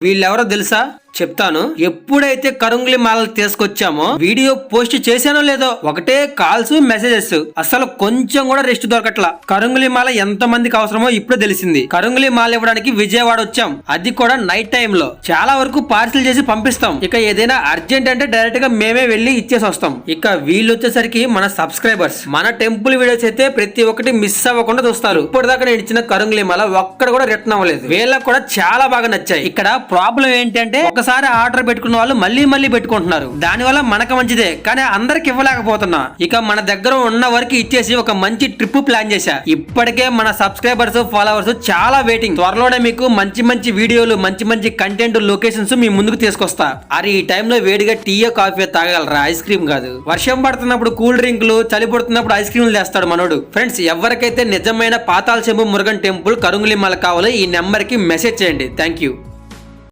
వీళ్ళెవరో తెలుసా? చెప్తాను. ఎప్పుడైతే కరుంగ్లి మాలలు తీసుకొచ్చామో వీడియో పోస్ట్ చేశానో లేదో ఒకటే కాల్స్ మెసేజెస్, అసలు కొంచెం కూడా రెస్ట్ దొరకట్లా. కరుంగ్లి మాల ఎంత మందికి అవసరమో ఇప్పుడు తెలిసింది. కరుంగ్లి మాల ఇవ్వడానికి విజయవాడ వచ్చాం, అది కూడా నైట్ టైం లో. చాలా వరకు పార్సిల్ చేసి పంపిస్తాం. ఇక ఏదైనా అర్జెంట్ అంటే డైరెక్ట్ గా మేమే వెళ్లి ఇచ్చేసి వస్తాం. ఇక వీళ్ళు వచ్చేసరికి మన సబ్స్క్రైబర్స్. మన టెంపుల్ వీడియోస్ అయితే ప్రతి ఒక్కటి మిస్ అవ్వకుండా చూస్తారు. ఇప్పటిదాకా నేను ఇచ్చిన కరుంగ్లి మాల ఒక్కడ కూడా రిటర్న్ అవ్వలేదు. వీళ్ళకి కూడా చాలా బాగా నచ్చాయి. ఇక్కడ ప్రాబ్లం ఏంటంటే ఒకసారి ఆర్డర్ పెట్టుకున్న వాళ్ళు మళ్ళీ మళ్ళీ పెట్టుకుంటున్నారు. దాని వల్ల మనకు మంచిదే, కానీ అందరికి ఇవ్వలేకపోతున్నా. ఇక మన దగ్గర ఉన్న వరకు ఇచ్చేసి ఒక మంచి ట్రిప్ ప్లాన్ చేశా. ఇప్పటికే మన సబ్స్క్రైబర్స్ ఫాలోవర్స్ చాలా వెయిటింగ్. త్వరలోనే మీకు మంచి మంచి వీడియోలు, మంచి మంచి కంటెంట్, లొకేషన్స్ మీ ముందుకు తీసుకొస్తా. అరే ఈ టైంలో వేడిగా టీ కాఫీ తాగలరా, ఐస్ క్రీమ్ కాదు. వర్షం పడుతున్నప్పుడు కూల్ డ్రింక్లు, చలి పడుతున్నప్పుడు ఐస్ క్రీమ్లు తెస్తాడు మనోడు. ఫ్రెండ్స్, ఎవరికైతే నిజమైన పాతాళ శంభు మురుగన్ టెంపుల్ కరుంగ్లి మాల కావాలో ఈ నెంబర్ కి మెసేజ్ చేయండి. Thank you.